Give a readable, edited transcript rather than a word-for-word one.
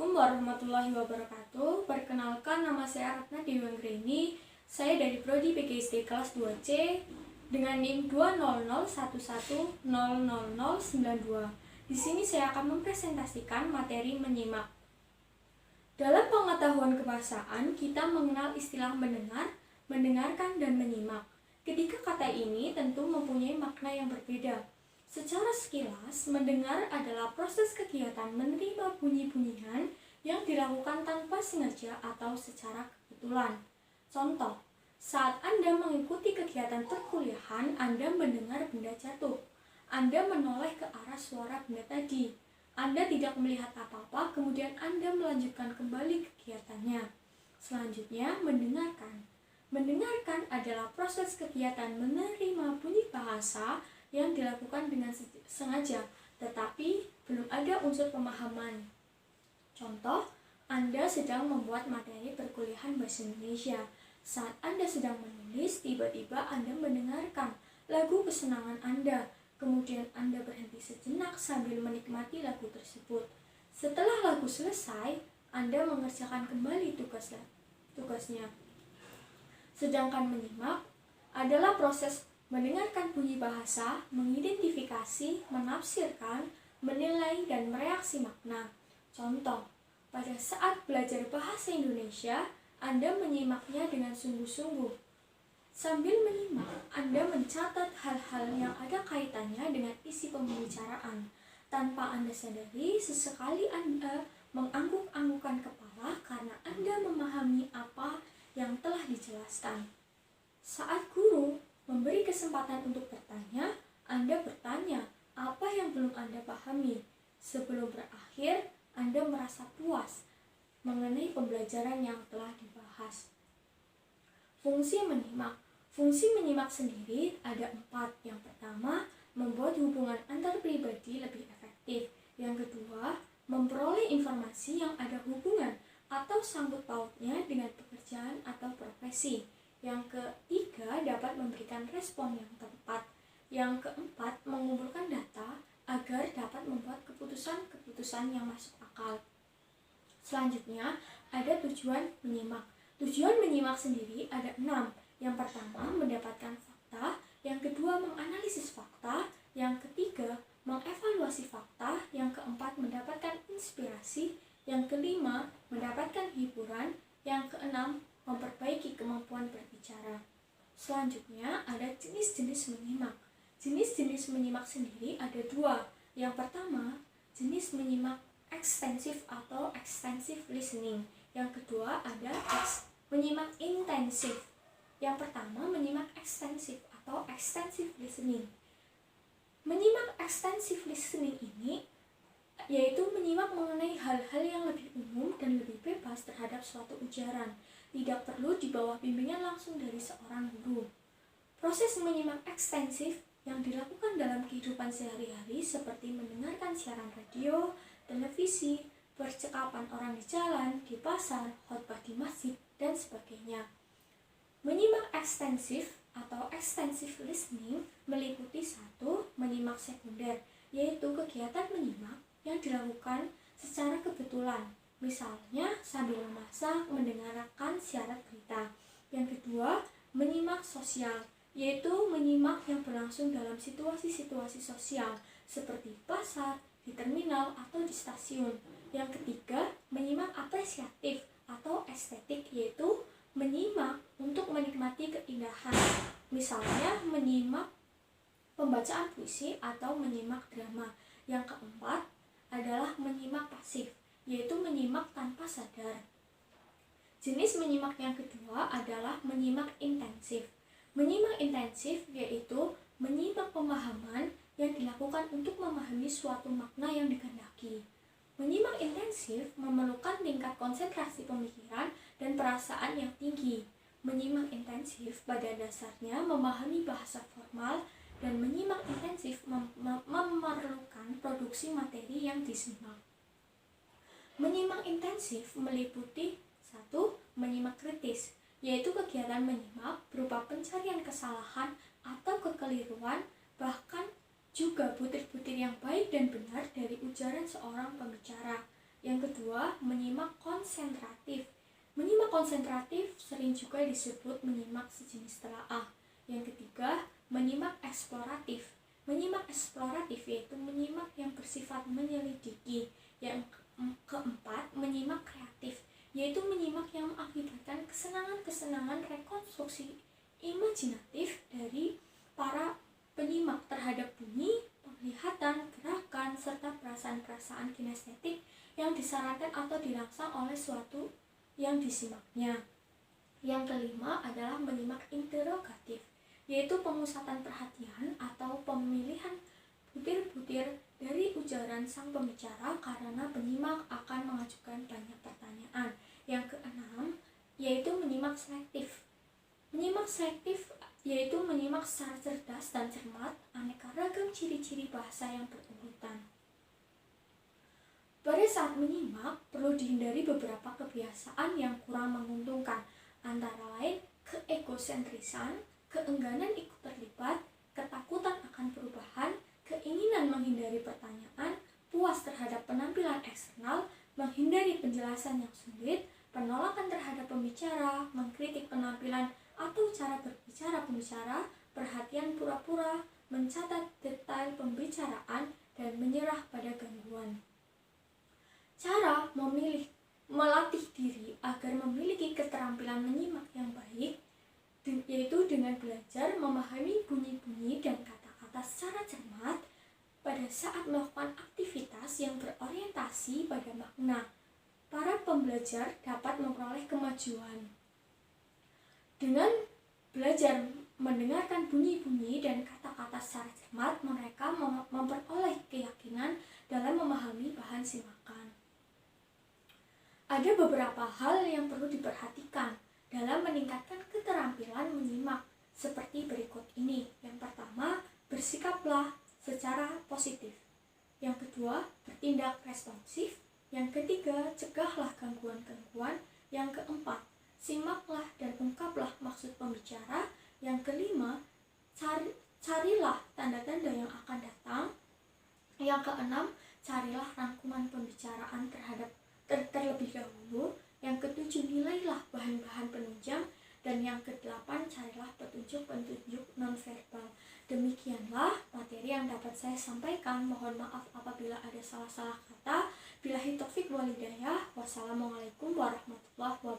Assalamualaikum warahmatullahi wabarakatuh. Perkenalkan, nama saya Ratna Dewi Anggreni. Saya dari Prodi PGSD kelas 2C dengan NIM 20111000092. Di sini saya akan mempresentasikan materi menyimak. Dalam pengetahuan kebahasaan, kita mengenal istilah mendengar, mendengarkan, dan menyimak. Ketiga kata ini tentu mempunyai makna yang berbeda. Secara sekilas, mendengar adalah proses kegiatan menerima bunyi-bunyian yang dilakukan tanpa sengaja atau secara kebetulan. Contoh, saat Anda mengikuti kegiatan perkuliahan, Anda mendengar benda jatuh. Anda menoleh ke arah suara benda tadi. Anda tidak melihat apa-apa, kemudian Anda melanjutkan kembali kegiatannya. Selanjutnya, mendengarkan. Mendengarkan adalah proses kegiatan menerima bunyi bahasa yang dilakukan dengan sengaja, tetapi belum ada unsur pemahaman. Contoh, Anda sedang membuat materi perkuliahan bahasa Indonesia. Saat Anda sedang menulis, tiba-tiba Anda mendengarkan lagu kesenangan Anda. Kemudian Anda berhenti sejenak sambil menikmati lagu tersebut. Setelah lagu selesai, Anda mengerjakan kembali tugasnya. Sedangkan menyimak adalah proses mendengarkan bunyi bahasa, mengidentifikasi, menafsirkan, menilai, dan mereaksi makna. Contoh, pada saat belajar bahasa Indonesia, Anda menyimaknya dengan sungguh-sungguh. Sambil menyimak, Anda mencatat hal-hal yang ada kaitannya dengan isi pembicaraan. Tanpa Anda sadari, sesekali Anda mengangguk-anggukkan kepala karena Anda memahami apa yang telah dijelaskan. Saat guru memberi kesempatan untuk bertanya, Anda bertanya apa yang belum Anda pahami. Sebelum berakhir, Anda merasa puas mengenai pembelajaran yang telah dibahas. Fungsi menyimak. Fungsi menyimak sendiri ada 4. Yang pertama, membuat hubungan antar pribadi lebih efektif. Yang kedua, memperoleh informasi yang ada hubungan atau sangkut pautnya dengan pekerjaan atau profesi. Yang ketiga, dapat memberikan respon yang tepat. Yang keempat, mengumpulkan data agar dapat membuat keputusan-keputusan yang masuk akal. Selanjutnya, ada tujuan menyimak. Tujuan menyimak sendiri ada 6. Yang pertama, mendapatkan fakta. Yang kedua, menganalisis fakta. Yang ketiga, mengevaluasi fakta. Yang keempat, mendapatkan inspirasi. Yang kelima, mendapatkan hiburan. Yang keenam, memperbaiki kemampuan berbicara. Selanjutnya, ada jenis-jenis menyimak. Jenis-jenis menyimak sendiri ada 2. Yang pertama, jenis menyimak ekstensif atau extensive listening. Yang kedua, ada menyimak intensif. Yang pertama, menyimak ekstensif atau extensive listening. Menyimak extensive listening ini yaitu menyimak mengenai hal-hal yang lebih umum dan lebih bebas terhadap suatu ujaran. Tidak perlu di bawah bimbingan langsung dari seorang guru. Proses menyimak ekstensif yang dilakukan dalam kehidupan sehari-hari seperti mendengarkan siaran radio, televisi, percakapan orang di jalan, di pasar, khotbah di masjid, dan sebagainya. Menyimak ekstensif atau extensive listening meliputi 1. Menyimak sekunder, yaitu kegiatan menyimak yang dilakukan secara kebetulan. Misalnya sambil memasak, mendengarkan siaran berita. Yang kedua, menyimak sosial, yaitu menyimak yang berlangsung dalam situasi-situasi sosial seperti pasar, di terminal, atau di stasiun. Yang ketiga, menyimak apresiatif atau estetik, yaitu menyimak untuk menikmati keindahan. Misalnya menyimak pembacaan puisi atau menyimak drama. Yang keempat adalah menyimak pasif, yaitu menyimak tanpa sadar. Jenis menyimak yang kedua adalah menyimak intensif. Menyimak intensif yaitu menyimak pemahaman yang dilakukan untuk memahami suatu makna yang dikehendaki. Menyimak intensif memerlukan tingkat konsentrasi pemikiran dan perasaan yang tinggi. Menyimak intensif pada dasarnya memahami bahasa formal, dan menyimak intensif memerlukan produksi materi yang disimak. Menyimak intensif meliputi 1. Menyimak kritis, yaitu kegiatan menyimak berupa pencarian kesalahan atau kekeliruan, bahkan juga butir-butir yang baik dan benar dari ujaran seorang pembicara. Yang kedua, kedua, menyimak konsentratif. Menyimak konsentratif sering juga disebut menyimak sejenis telaah. Yang ketiga, menyimak eksploratif. Menyimak eksploratif yaitu menyimak yang bersifat menyelidiki. Yang keempat, menyimak kreatif, yaitu menyimak yang mengakibatkan kesenangan-kesenangan rekonstruksi imajinatif dari para penyimak terhadap bunyi, penglihatan, gerakan, serta perasaan-perasaan kinestetik yang disarankan atau dirangsang oleh suatu yang disimaknya. Yang kelima adalah menyimak interogatif, yaitu pemusatan perhatian atau pemilihan butir-butir dari ujaran sang pembicara karena penyimak akan mengajukan banyak pertanyaan. Yang keenam yaitu menyimak selektif. Menyimak selektif yaitu menyimak secara cerdas dan cermat aneka ragam ciri-ciri bahasa yang berurutan. Pada saat menyimak, perlu dihindari beberapa kebiasaan yang kurang menguntungkan, antara lain keegosentrisan, keengganan ikut terlibat, ketakutan akan perubahan, keinginan menghindari pertanyaan, puas terhadap penampilan eksternal, menghindari penjelasan yang sulit, penolakan terhadap pembicara, mengkritik penampilan atau cara berbicara pembicara, perhatian pura-pura, mencatat detail pembicaraan, dan menyerah pada gangguan. Cara melatih diri agar memiliki keterampilan menyimak yang baik, yaitu dengan belajar memahami bunyi-bunyi dan kata-kata secara cermat pada saat melakukan aktivitas yang berorientasi pada makna. Para pembelajar dapat memperoleh kemajuan dengan belajar mendengarkan bunyi-bunyi dan kata-kata secara cermat. Mereka memperoleh keyakinan dalam memahami bahan simakan. Ada beberapa hal yang perlu diperhatikan dalam meningkatkan keterampilan menyimak, seperti berikut ini. Yang pertama, bersikaplah secara positif. Yang kedua, bertindak responsif. Yang ketiga, cegahlah gangguan-gangguan. Yang keempat, simaklah dan ungkaplah maksud pembicara. Yang kelima, carilah tanda-tanda yang akan datang. Yang keenam, carilah rangkuman pembicaraan terlebih dahulu. Yang ketujuh, nilailah bahan-bahan penunjang. Dan yang kedelapan, carilah petunjuk-petunjuk nonverbal. Demikianlah materi yang dapat saya sampaikan. Mohon maaf apabila ada salah-salah kata. Billahi taufik walhidayah. Wassalamualaikum warahmatullahi wabarakatuh.